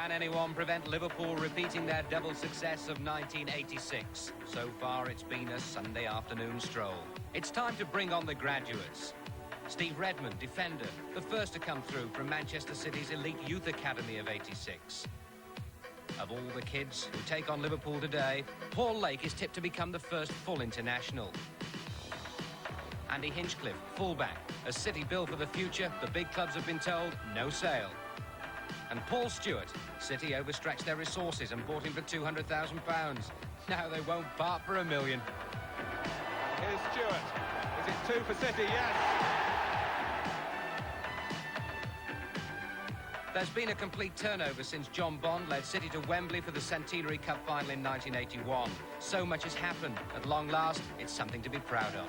Can anyone prevent Liverpool repeating their double success of 1986? So far, it's been a Sunday afternoon stroll. It's time to bring on the graduates. Steve Redmond, defender, the first to come through from Manchester City's elite youth academy of '86. Of all the kids who take on Liverpool today, Paul Lake is tipped to become the first full international. Andy Hinchcliffe, fullback. A City bill for the future, the big clubs have been told, no sale. And Paul Stewart, City overstretched their resources and bought him for £200,000. Now they won't part for $1 million. Here's Stewart. Is it 2 for City? Yes. There's been a complete turnover since John Bond led City to Wembley for the Centenary Cup final in 1981. So much has happened. At long last, it's something to be proud of.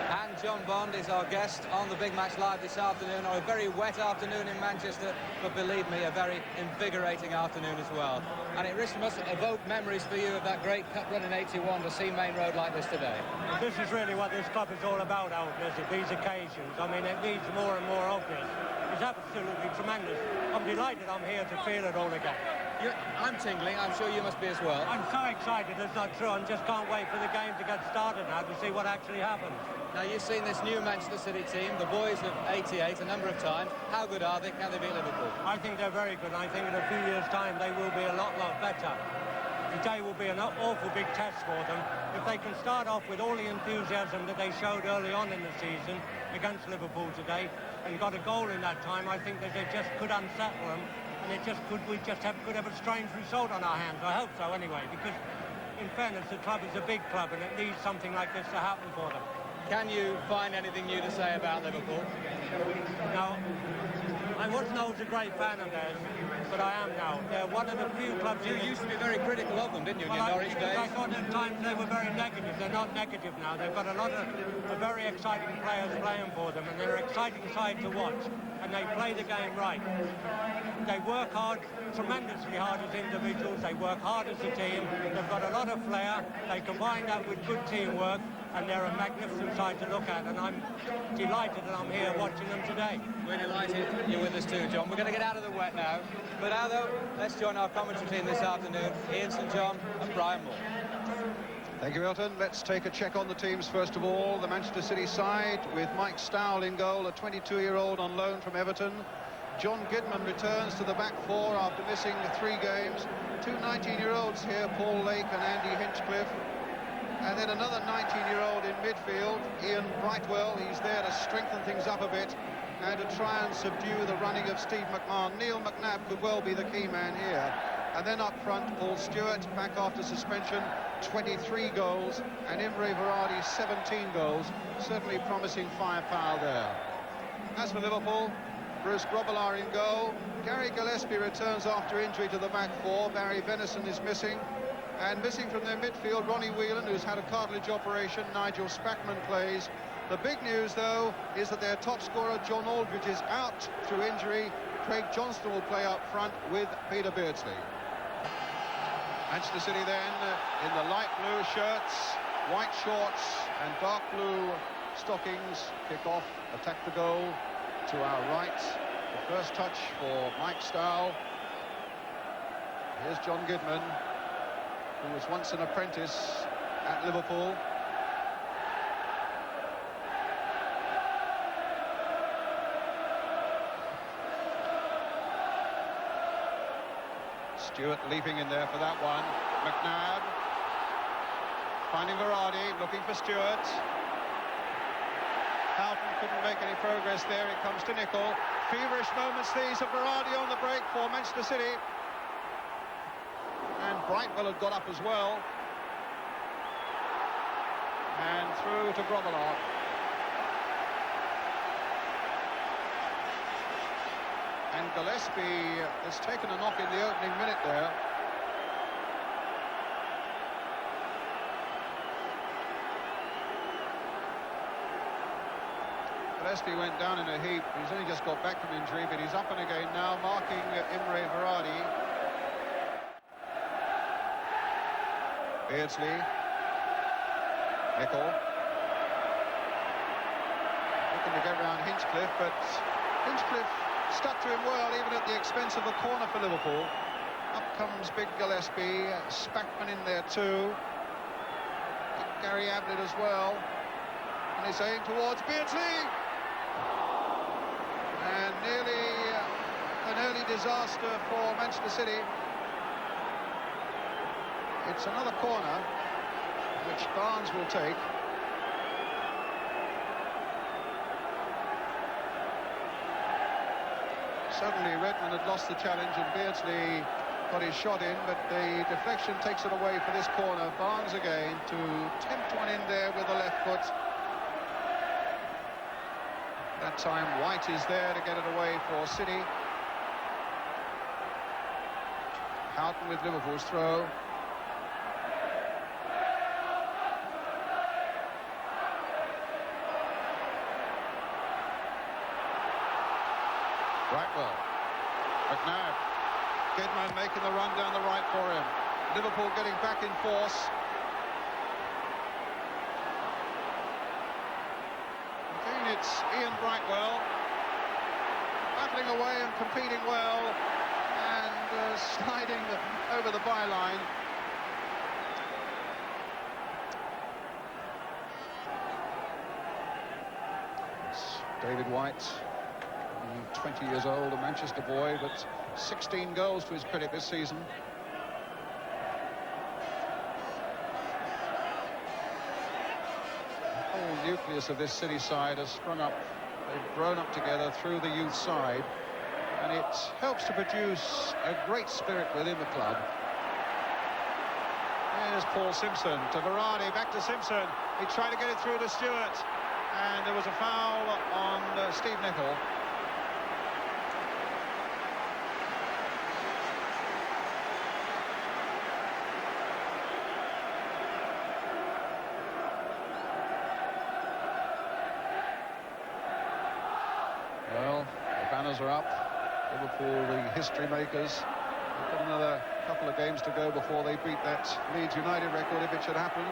And John Bond is our guest on the Big Match Live this afternoon, on a very wet afternoon in Manchester, but believe me, a very invigorating afternoon as well. And it must evoke memories for you of that great cup run in '81 to see Maine Road like this today. This is really what this club is all about, Aldous, at these occasions. I mean, it needs more and more of this. It's absolutely tremendous. I'm delighted I'm here to feel it all again. I'm tingling, I'm sure you must be as well. I'm so excited, it's not true. I just can't wait for the game to get started now to see what actually happens. Now, you've seen this new Manchester City team, the boys of '88, a number of times. How good are they? Can they beat Liverpool? I think they're very good. I think in a few years' time they will be a lot better. Today will be an awful big test for them. If they can start off with all the enthusiasm that they showed early on in the season against Liverpool today and got a goal in that time, I think that they just could unsettle them, and we could have a strange result on our hands. I hope so anyway, because in fairness, the club is a big club and it needs something like this to happen for them. Can you find anything new to say about Liverpool? No. I wasn't always a great fan of theirs, but I am now. They're one of the few clubs... You used to be very critical of them, didn't you, in your Norwich days? I thought at times they were very negative. They're not negative now. They've got a lot of very exciting players playing for them, and they're an exciting side to watch, and they play the game right. They work hard, tremendously hard as individuals. They work hard as a team. They've got a lot of flair. They combine that with good teamwork, and they're a magnificent side to look at, and I'm delighted that I'm here watching them today. We're delighted you're with us too, John. We're going to get out of the wet now. But now, though, let's join our commentary team this afternoon, Ian St John and Brian Moore. Thank you, Milton. Let's take a check on the teams first of all. The Manchester City side with Mike Stowell in goal, a 22-year-old on loan from Everton. John Gidman returns to the back four after missing 3 games. 2 19-year-olds here, Paul Lake and Andy Hinchcliffe. And then another 19-year-old in midfield, Ian Brightwell. He's there to strengthen things up a bit and to try and subdue the running of Steve McMahon. Neil McNabb could well be the key man here. And then up front, Paul Stewart, back after suspension, 23 goals, and Imre Varadi, 17 goals. Certainly promising firepower there. As for Liverpool, Bruce Grobbelaar in goal. Gary Gillespie returns after injury to the back four. Barry Venison is missing. And missing from their midfield, Ronnie Whelan, who's had a cartilage operation. Nigel Spackman plays. The big news, though, is that their top scorer, John Aldridge, is out through injury. Craig Johnston will play up front with Peter Beardsley. Manchester City then in the light blue shirts, white shorts and dark blue stockings. Kick off, attack the goal to our right. The first touch for Mike Stowell. Here's John Gidman, who was once an apprentice at Liverpool. Stewart leaping in there for that one. McNabb finding Varadi, looking for Stewart. Houghton couldn't make any progress there. It comes to Nicol. Feverish moments these of Varadi on the break for Manchester City. And Brightwell had got up as well. And through to Grobbelaar. And Gillespie has taken a knock in the opening minute there. Gillespie went down in a heap. He's only just got back from injury, but he's up and again now, marking Imre Varadi. Beardsley. Nicol. Looking to get round Hinchcliffe, but Hinchcliffe stuck to him well, even at the expense of a corner for Liverpool. Up comes big Gillespie, Spackman in there too. Gary Ablett as well. And he's aimed towards Beardsley. And nearly an early disaster for Manchester City. It's another corner, which Barnes will take. Suddenly Redmond had lost the challenge and Beardsley got his shot in, but the deflection takes it away for this corner. Barnes again to tempt one in there with the left foot. That time White is there to get it away for City. Houghton with Liverpool's throw. Brightwell, McNabb, Kidman making the run down the right for him. Liverpool getting back in force. Again, it's Ian Brightwell battling away and competing well and sliding over the byline. It's David White. 20 years old, a Manchester boy, but 16 goals to his credit this season. The whole nucleus of this City side has sprung up. They've grown up together through the youth side, and it helps to produce a great spirit within the club. Here's Paul Simpson to Varane, back to Simpson. He tried to get it through to Stewart, and there was a foul on Steve Nicol. Well, the banners are up. Liverpool, the history makers. They've got another couple of games to go before they beat that Leeds United record, if it should happen.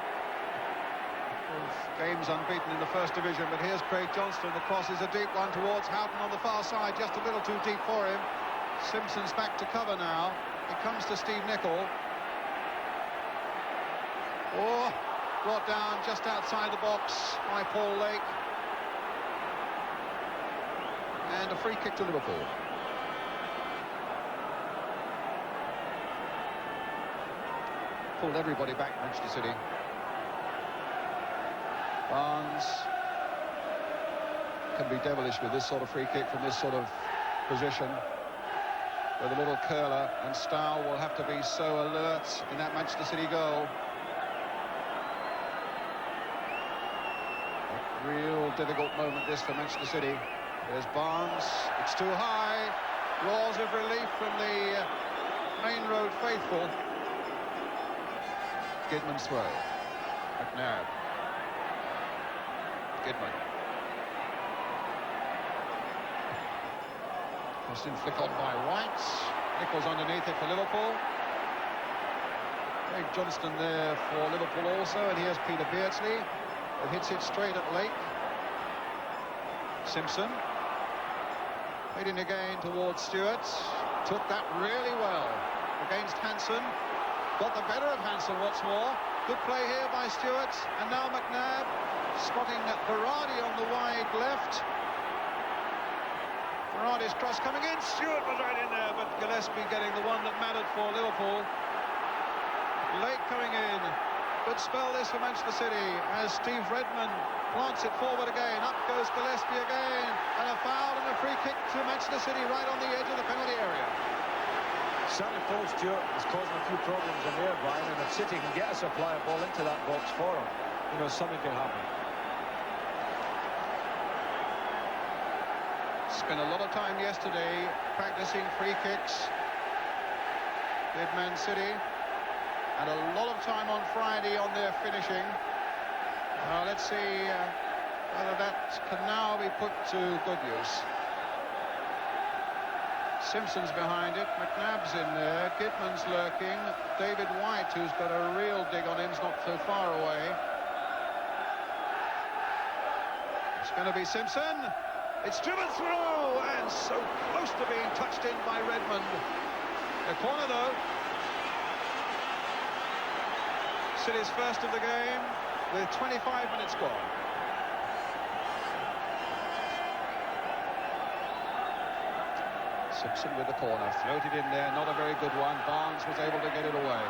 Games unbeaten in the first division, but here's Craig Johnston. The cross is a deep one towards Houghton on the far side, just a little too deep for him. Simpson's back to cover now. It comes to Steve Nicol. Oh, brought down just outside the box by Paul Lake. And a free kick to Liverpool. Pulled everybody back, Manchester City. Barnes can be devilish with this sort of free kick from this sort of position. With a little curler, and Stow will have to be so alert in that Manchester City goal. A real difficult moment this for Manchester City. There's Barnes, it's too high. Roars of relief from the Maine Road faithful. Kidman's throw. McNabb. Kidman. Austin flick on by White. Nichols underneath it for Liverpool. Craig Johnston there for Liverpool also, and here's Peter Beardsley, who hits it straight at Lake. Simpson. Heading again towards Stewart. Took that really well against Hansen. Got the better of Hansen once more. Good play here by Stewart. And now McNabb spotting Varane on the wide left. Varane's cross coming in. Stewart was right in there, but Gillespie getting the one that mattered for Liverpool. Lake coming in. Good spell this for Manchester City as Steve Redmond plants it forward again. Up goes Gillespie again, and a foul and a free kick to Manchester City right on the edge of the penalty area. Certainly Paul Stewart is causing a few problems in there, Brian, and if City can get a supply of ball into that box for him, you know, something can happen. Spent a lot of time yesterday practicing free kicks with Man City, and a lot of time on Friday on their finishing. Let's see whether that can now be put to good use. Simpson's behind it, McNabb's in there, Kidman's lurking, David White, who's got a real dig on him, is not so far away. It's going to be Simpson. It's driven through, and so close to being touched in by Redmond. A corner, though. City's first of the game, with 25 minutes gone. Simpson with the corner, floated in there, not a very good one. Barnes was able to get it away.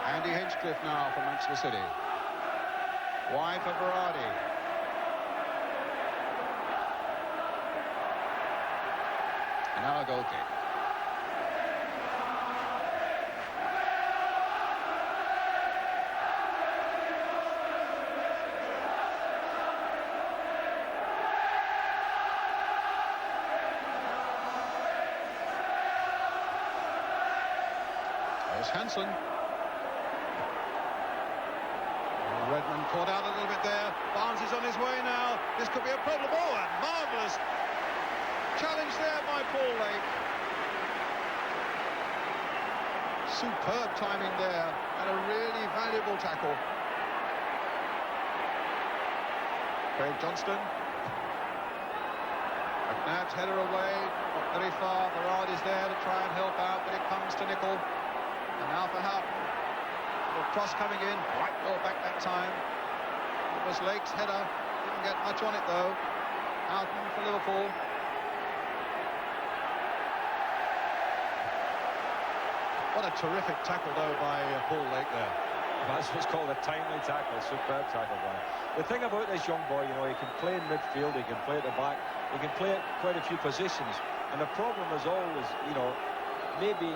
Andy Hinchcliffe now from Manchester City. Wide for Berardi. And now a goal kick. There's Hansen. Redmond caught out a little bit there. Barnes is on his way now. This could be a problem. Oh, a marvellous challenge there by Paul Lake. Superb timing there, and a really valuable tackle. Craig Johnston. McNabb's header away, not very far. Berardi's there to try and help out, but it comes to Nicol. And now for Houghton. Little cross coming in, right well back that time. It was Lake's header, didn't get much on it though. Houghton for Liverpool. What a terrific tackle though by Paul Lake there. That's what's called a timely tackle, superb tackle, Brian. The thing about this young boy, you know, he can play in midfield, he can play at the back, he can play at quite a few positions. And the problem is always, you know, maybe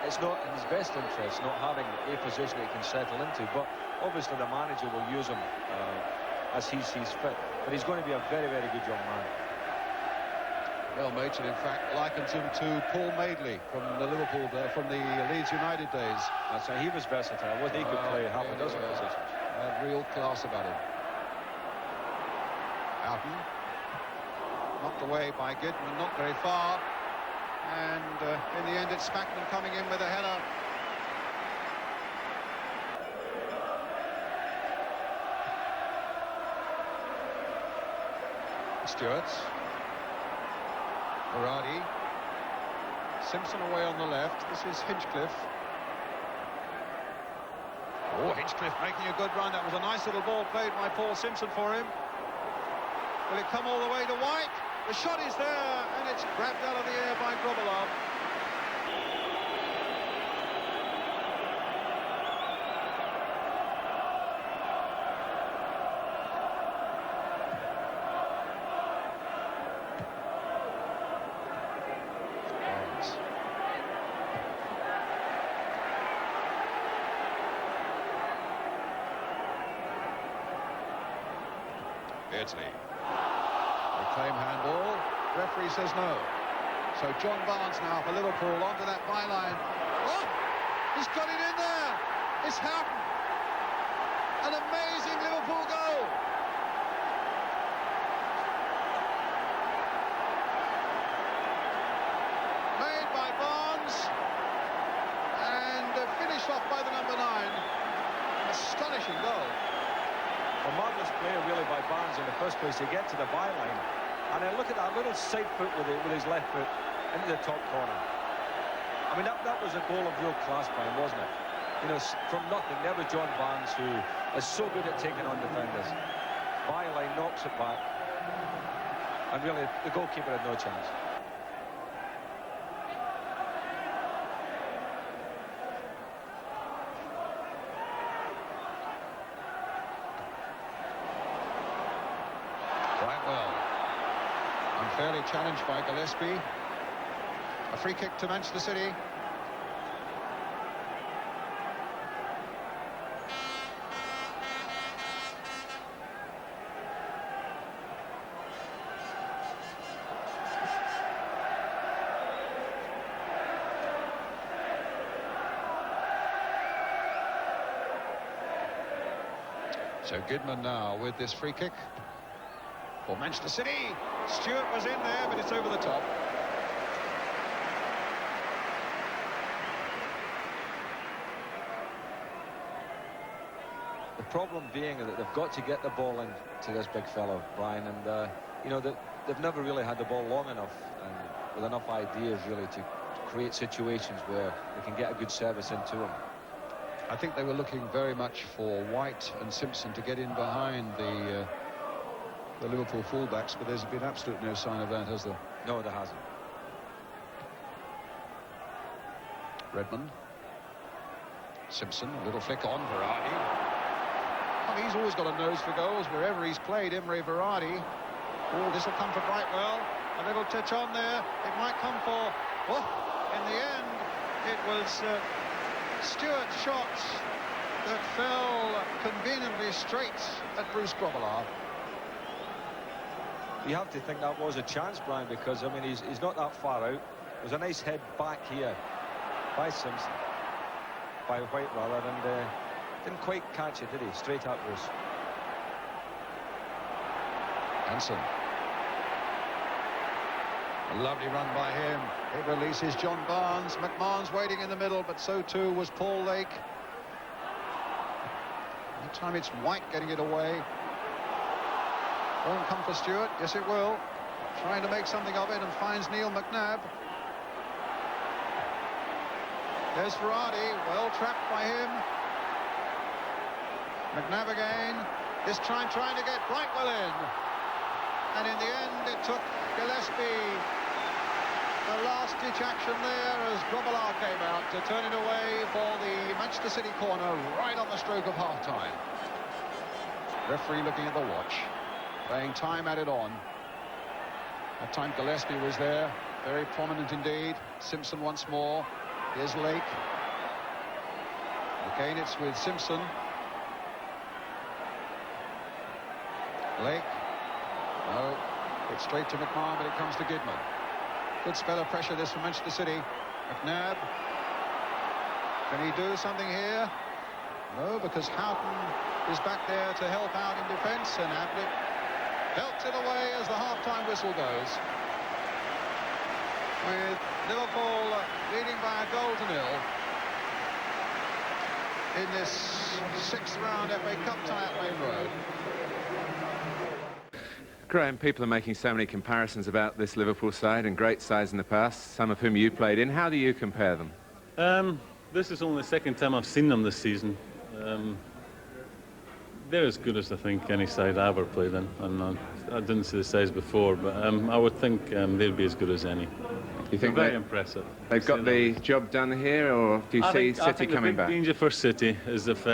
it's not in his best interest not having a position that he can settle into, but obviously the manager will use him as he sees fit. But he's going to be a very, very good young man. Well, Machen, in fact, likens him to Paul Madeley from the Liverpool, from the Leeds United days. That's right, he was versatile. He could play half a dozen positions. Had real class about him. Houghton, knocked away by Gidman, not very far. And in the end, it's Spackman coming in with a header. Stewart. Berardi. Simpson away on the left. This is Hinchcliffe. Oh, Hinchcliffe making a good run. That was a nice little ball played by Paul Simpson for him. Will it come all the way to White? The shot is there, and it's grabbed out of the air by Grobalov. Beardsley. Reclaim handball. Referee says no. So John Barnes now for Liverpool onto that byline. Oh! He's got it in there. It's Houghton. An amazing Liverpool goal. Made by Barnes. And finished off by the number 9. Astonishing goal. A marvellous player really by Barnes in the first place to get to the byline. And then look at that little side foot with his left foot into the top corner. I mean, that was a goal of real class, Brian, wasn't it? You know, from nothing, there was John Barnes, who is so good at taking on defenders. Byline knocks it back. And really, the goalkeeper had no chance. Fairly challenged by Gillespie. A free kick to Manchester City. So Gidman now with this free kick for Manchester City. Stewart was in there, but it's over the top. The problem being that they've got to get the ball into this big fellow, Brian, and you know, the they've never really had the ball long enough and with enough ideas really to create situations where they can get a good service into them. I think they were looking very much for White and Simpson to get in behind the Liverpool fullbacks, but there's been absolutely no sign of that, has there? No, there hasn't. Redmond. Simpson, a little flick on Verratti. Well, he's always got a nose for goals wherever he's played, Imre Verratti. Oh, this will come for Brightwell. A little touch on there. It might come for... Oh, in the end, it was Stewart's shots that fell conveniently straight at Bruce Grobbelaar. You have to think that was a chance, Brian, because, I mean, he's not that far out. There's a nice head back here by Simpson, by White rather, and didn't quite catch it, did he? Straight at Bruce. Hansen. A lovely run by him. It releases John Barnes. McMahon's waiting in the middle, but so too was Paul Lake. That time it's White getting it away. Won't come for Stewart. Yes, it will. Trying to make something of it and finds Neil McNabb. There's Verratti, well trapped by him. McNabb again. This time trying to get Brightwell in. And in the end, it took Gillespie the last-ditch action there as Grobbelaar came out to turn it away for the Manchester City corner right on the stroke of half-time. Referee looking at the watch, playing time added on. That time Gillespie was there, very prominent indeed. Simpson once more. Here's Lake. Again, it's with Simpson. Lake. No, it's straight to McMahon, but it comes to Gidman. Good spell of pressure this from Manchester City. McNabb. Can he do something here? No, because Houghton is back there to help out in defence, and Ablett belts it away as the half-time whistle goes. With Liverpool leading by a goal to nil in this sixth round FA Cup tie at Maine Road. Graham, people are making so many comparisons about this Liverpool side and great sides in the past, some of whom you played in. How do you compare them? This is only the second time I've seen them this season. They're as good as I think any side I ever played in. And I didn't see the sides before, but I would think they'd be as good as any. You think very impressive? They've got the job done here, or do you see City coming back? The big danger for City is if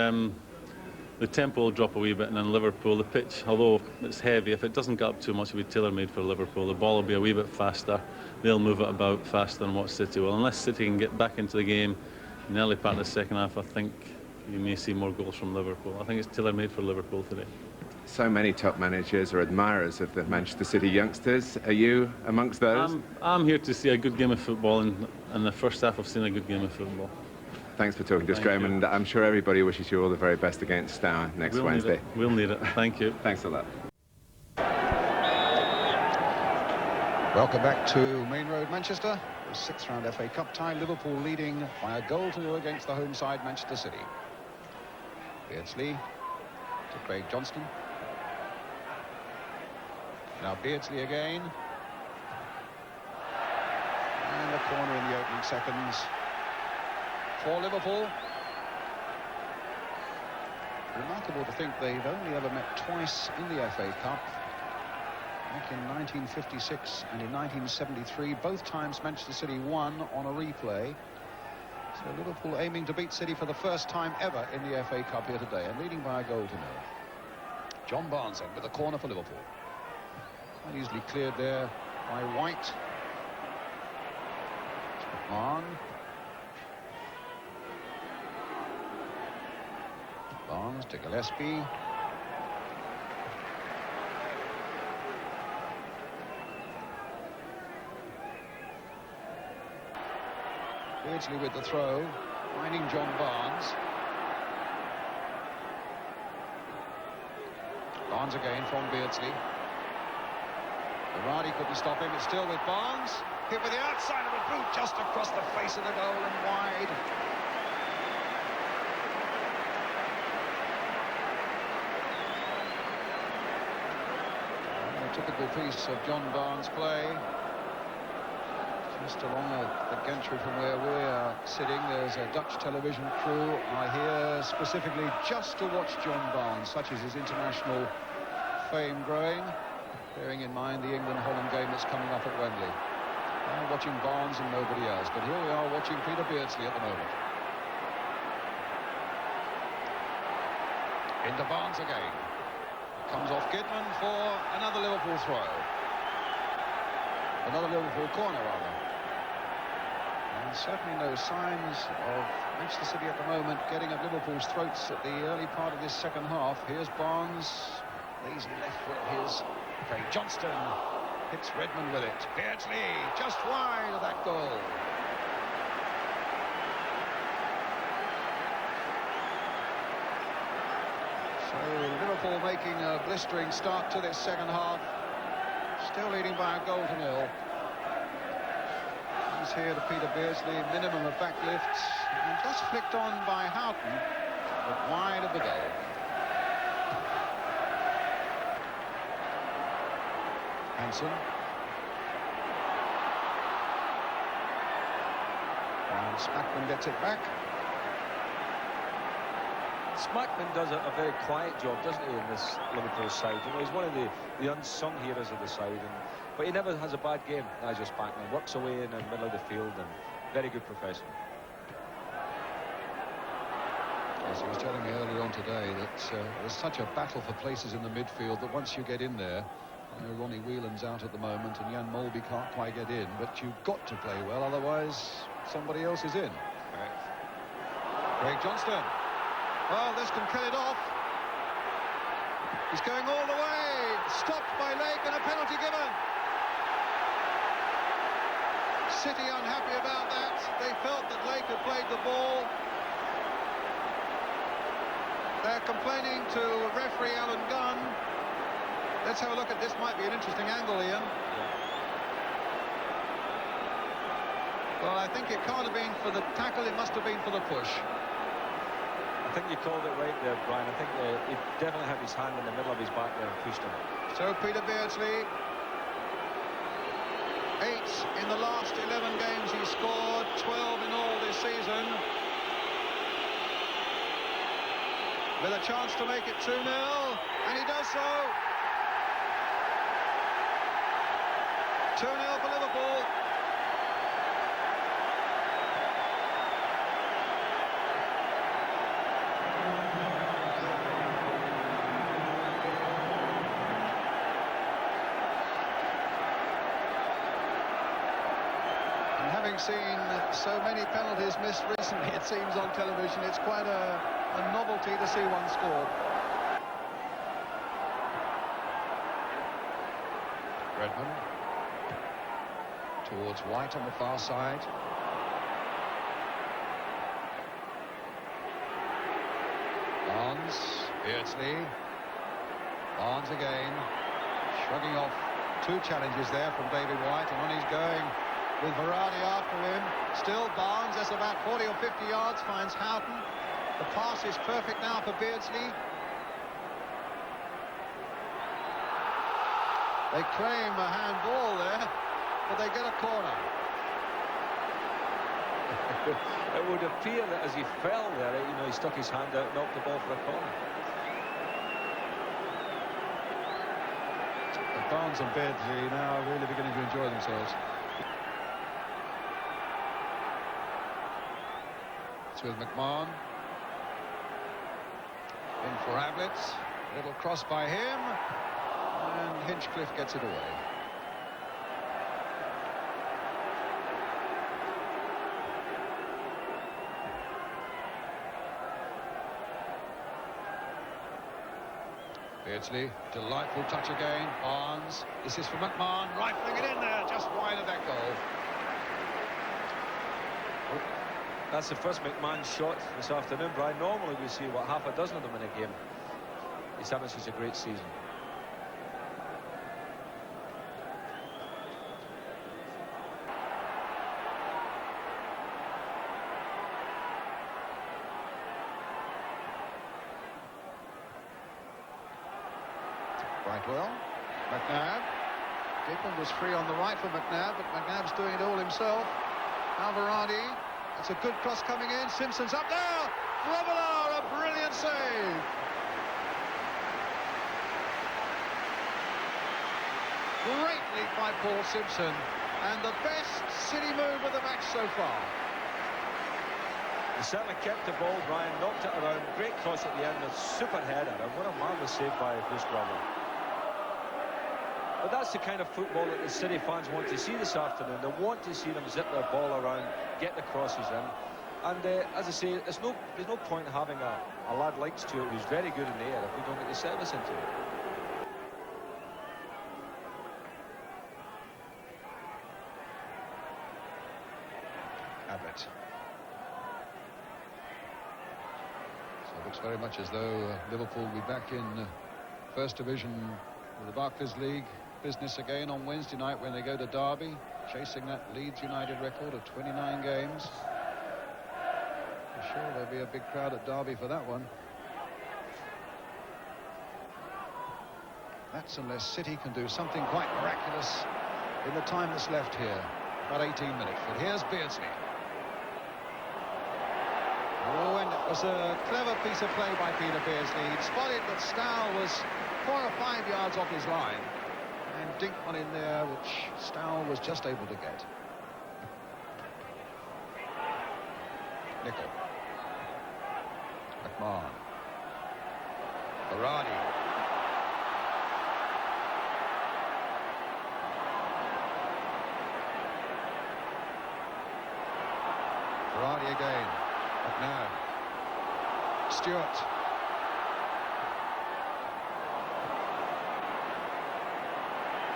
the tempo will drop a wee bit, and then Liverpool, the pitch, although it's heavy, if it doesn't get up too much, it'll be tailor-made for Liverpool. The ball will be a wee bit faster. They'll move it about faster than what City will. Unless City can get back into the game in the early part of the second half, I think you may see more goals from Liverpool. I think it's tailor-made for Liverpool today. So many top managers are admirers of the Manchester City youngsters. Are you amongst those? I'm here to see a good game of football, and in the first half I've seen a good game of football. Thanks for talking to us, Graham, and I'm sure everybody wishes you all the very best against Stour next Wednesday. We'll need it. Thank you. Thanks a lot. Welcome back to Maine Road, Manchester. The sixth round FA Cup tie. Liverpool leading by a goal to nil against the home side, Manchester City. Beardsley to Craig Johnston. Now Beardsley again. And a corner in the opening seconds for Liverpool. Remarkable to think they've only ever met twice in the FA Cup. Back in 1956 and in 1973, both times Manchester City won on a replay. So Liverpool aiming to beat City for the first time ever in the FA Cup here today, and leading by a goal to nil. John Barnes in with a corner for Liverpool. Quite easily cleared there by White. McMahon. Barnes to Gillespie. Beardsley with the throw, finding John Barnes. Barnes again from Beardsley. Verratti couldn't stop him. It's still with Barnes. Hit with the outside of the boot, just across the face of the goal and wide. Typical piece of John Barnes' play. Just along the gantry from where we're sitting, there's a Dutch television crew are here specifically just to watch John Barnes, such as his international fame growing, bearing in mind the England-Holland game that's coming up at Wembley. They're watching Barnes and nobody else, but here we are watching Peter Beardsley at the moment. Into Barnes again. Comes off Gidman for another Liverpool throw. Another Liverpool corner, rather. And certainly no signs of Manchester City at the moment getting at Liverpool's throats at the early part of this second half. Here's Barnes, lazy left foot of his. Craig Johnston hits Redmond with it. Beardsley just wide of that goal. So Liverpool making a blistering start to this second half. Still leading by a goal to nil. He's here to Peter Beardsley, minimum of backlifts, and just flicked on by Houghton, but wide of the goal. Hansen. And Spackman gets it back. Spackman does a very quiet job, doesn't he, in this Liverpool side? You know, he's one of the unsung heroes of the side, but he never has a bad game. Nigel Spackman works away in the middle of the field, and very good professional. As he was telling me earlier on today that there's such a battle for places in the midfield that once you get in there, you know, Ronnie Whelan's out at the moment and Jan Molby can't quite get in, but you've got to play well, otherwise somebody else is in. Craig Johnston. Well, this can kill it off. He's going all the way. Stopped by Lake and a penalty given. City unhappy about that. They felt that Lake had played the ball. They're complaining to referee Alan Gunn. Let's have a look at this. Might be an interesting angle, Ian. Well, I think it can't have been for the tackle. It must have been for the push. I think you called it right there, Brian. I think he definitely had his hand in the middle of his back there and pushed him. So Peter Beardsley, 8 in the last 11 games he scored, 12 in all this season. With a chance to make it 2-0, and he does so. 2-0 for Liverpool. Having seen so many penalties missed recently, it seems, on television, it's quite a novelty to see one scored. Redmond towards White on the far side. Barnes, Beardsley. Barnes again, shrugging off 2 challenges there from David White, and on he's going with Varane after him. Still Barnes, that's about 40 or 50 yards, finds Houghton. The pass is perfect now for Beardsley. They claim a handball there, but they get a corner. It would appear that as he fell there, you know, he stuck his hand out and knocked the ball for a corner. But Barnes and Beardsley now are really beginning to enjoy themselves. It's with McMahon. In for Ablett. Little cross by him. And Hinchcliffe gets it away. Beardsley, delightful touch again. Barnes. This is for McMahon. Rifling it in there, just wide of that goal. That's the first McMahon shot this afternoon, Brian. Normally we see, what, half a dozen of them in a game. He's having such a great season. Right well. McNabb. Dickman was free on the right for McNabb, but McNabb's doing it all himself. Alvaradi. That's a good cross coming in. Simpson's up there. Robillard, a brilliant save. Great lead by Paul Simpson, and the best City move of the match so far. He certainly kept the ball, Brian, knocked it around. Great cross at the end, a super header, and what a marvellous save by Bruce Grobbler. But that's the kind of football that the City fans want to see this afternoon. They want to see them zip their ball around, get the crosses in. And as I say, there's no point having a lad like Stewart who's very good in the air if we don't get the service into it. Abbott. So it looks very much as though Liverpool will be back in First Division of the Barclays League business again on Wednesday night when they go to Derby, chasing that Leeds United record of 29 games. I'm sure there'll be a big crowd at Derby for that one. That's unless City can do something quite miraculous in the time that's left here. About 18 minutes. But here's Beardsley. Oh, and it was a clever piece of play by Peter Beardsley. He'd spotted that Stow was 4 or 5 yards off his line and dinked one in there which Stow was just able to get. Nicol. McMahon. Berardi. Berardi again. McNabb. Stewart.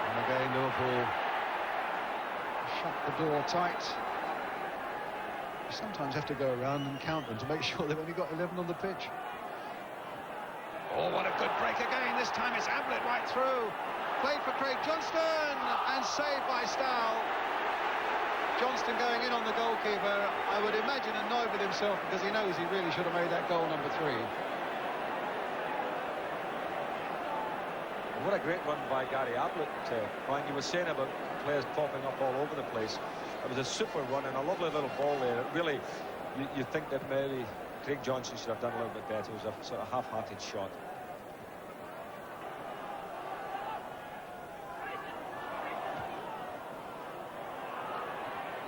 And again Liverpool shut the door tight. You sometimes have to go around and count them to make sure they've only got 11 on the pitch. Oh, what a good break again. This time it's Ablett right through. Played for Craig Johnston and saved by Stow. Johnston going in on the goalkeeper, I would imagine annoyed with himself because he knows he really should have made that goal number 3. What a great run by Gary Ablett. Brian, you were saying about players popping up all over the place. It was a super run and a lovely little ball there. It really, you think that maybe Craig Johnston should have done a little bit better. It was a sort of half-hearted shot.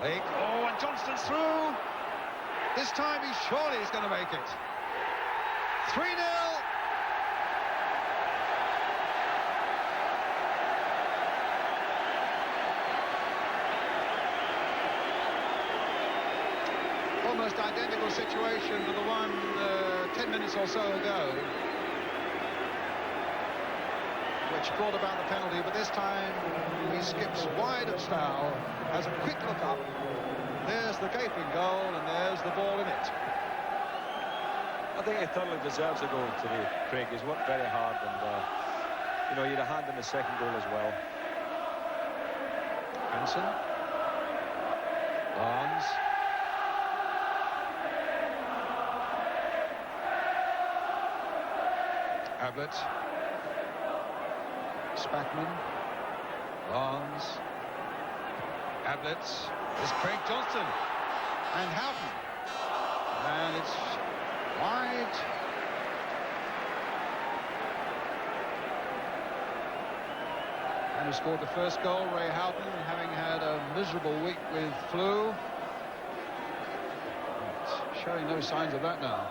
Lake, oh, and Johnston's through. This time he surely is going to make it. 3-0. Almost identical situation to the one 10 minutes or so ago, which brought about the penalty, but this time he skips wide of Stow, has a quick look up. There's the gaping goal, and there's the ball in it. I think he thoroughly deserves a goal today, Craig. He's worked very hard, and you know, he had a hand in the second goal as well. Hansen. Barnes. Ablett. Spackman. Barnes. Ablett. There's Craig Johnston. And Houghton. And it's wide. And who scored the first goal, Ray Houghton, having had a miserable week with flu. It's showing no signs of that now.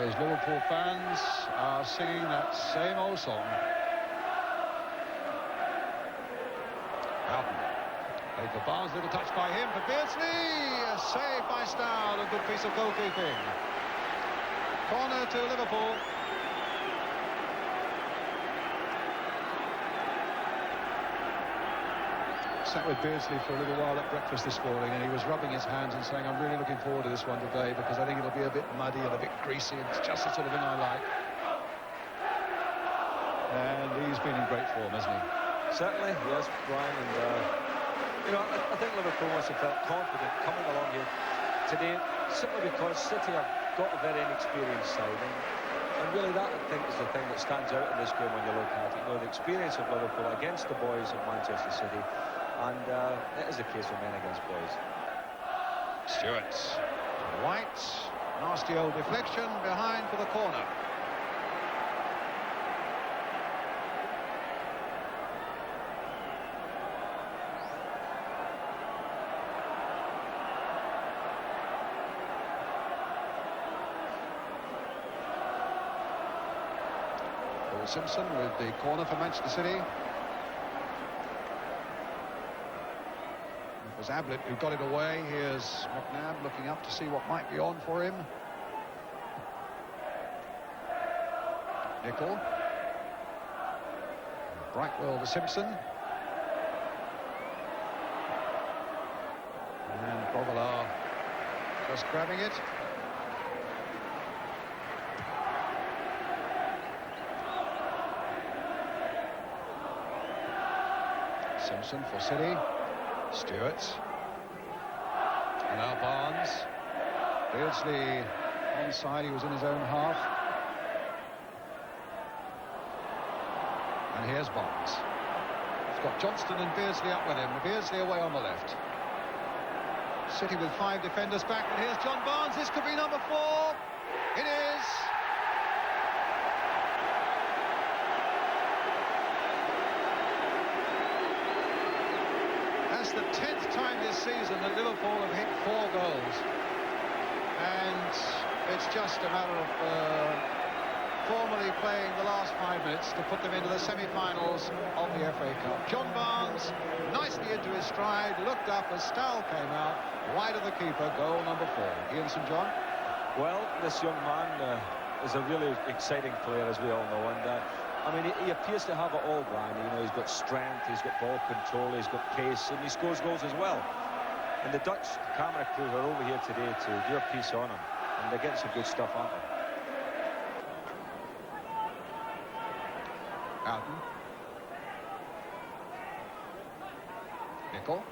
Those Liverpool fans are singing that same old song. Houghton. Played for Barnes, little touch by him for Beardsley. A save by Stow, a good piece of goalkeeping. Corner to Liverpool. Sat with Beardsley for a little while at breakfast this morning, and he was rubbing his hands and saying, I'm really looking forward to this one today because I think it'll be a bit muddy and a bit greasy, and it's just the sort of thing I like. And he's been in great form, hasn't he? Certainly, yes, Brian, and You know, I think Liverpool must have felt confident coming along here today, simply because City have got a very inexperienced side. And really that, I think, is the thing that stands out in this game when you look at it. You know, the experience of Liverpool against the boys of Manchester City. And it is a case of men against boys. Stewart. White. Nasty old deflection behind for the corner. Simpson with the corner for Manchester City. It was Ablett who got it away. Here's McNabb looking up to see what might be on for him. Nicol. Brightwell to Simpson. And Grovelar just grabbing it. Simpson for City. Stewart. And now Barnes. Beardsley onside, he was in his own half. And here's Barnes. He's got Johnston and Beardsley up with him. Beardsley away on the left. City with 5 defenders back, and here's John Barnes. This could be number 4. It is. That's the 10th time this season that Liverpool have hit 4 goals. And it's just a matter of formally playing the last 5 minutes to put them into the semi-finals of the FA Cup. John Barnes, nicely into his stride, looked up as Stahl came out, wide of the keeper, goal number 4. Ian St John? Well, this young man is a really exciting player, as we all know, and I mean, he appears to have it all, Brian. You know, he's got strength, he's got ball control, he's got pace, and he scores goals as well. And the Dutch camera crew are over here today to do a piece on him, and they're getting some good stuff, aren't they? Houghton. Nicol.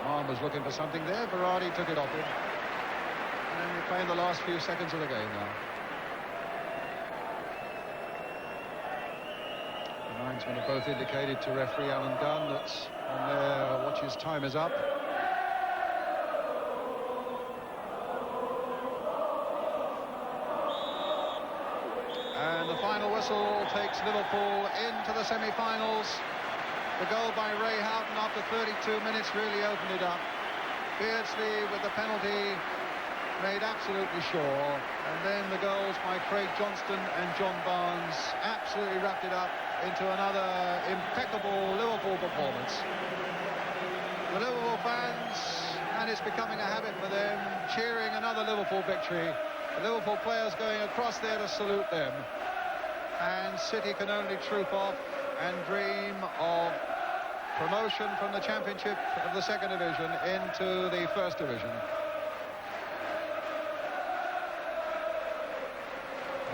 McMahon was looking for something there. Berardi took it off him. And we're playing the last few seconds of the game now. The linesmen have both indicated to referee Alan Gunn that on their watch's time is up. And the final whistle takes Liverpool into the semi-finals. The goal by Ray Houghton after 32 minutes really opened it up. Beardsley with the penalty made absolutely sure. And then the goals by Craig Johnston and John Barnes absolutely wrapped it up into another impeccable Liverpool performance. The Liverpool fans, and it's becoming a habit for them, cheering another Liverpool victory. The Liverpool players going across there to salute them. And City can only troop off and dream of promotion from the Championship of the Second Division into the First Division.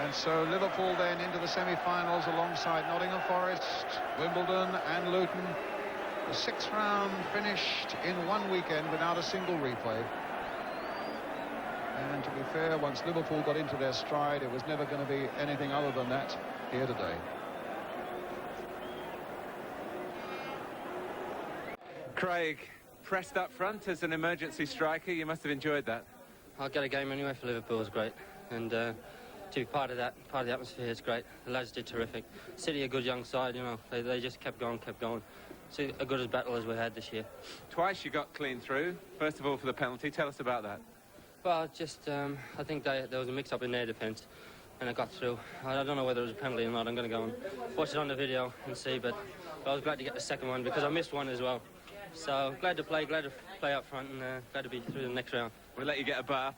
And so Liverpool then into the semi-finals alongside Nottingham Forest, Wimbledon and Luton. The 6th round finished in one weekend without a single replay. And to be fair, once Liverpool got into their stride, it was never going to be anything other than that here today. Craig, pressed up front as an emergency striker, you must have enjoyed that. I'll get a game anyway for Liverpool is great, and to be part of that, part of the atmosphere is great. The lads did terrific. City, a good young side, you know, they just kept going. It's a good as battle as we had this year. Twice you got clean through, first of all for the penalty. Tell us about that. Well, just, I think there was a mix-up in their defence, and I got through. I don't know whether it was a penalty or not. I'm going to go and watch it on the video and see, but I was glad to get the second one because I missed one as well. So glad to play up front, and glad to be through the next round. We'll let you get a bath.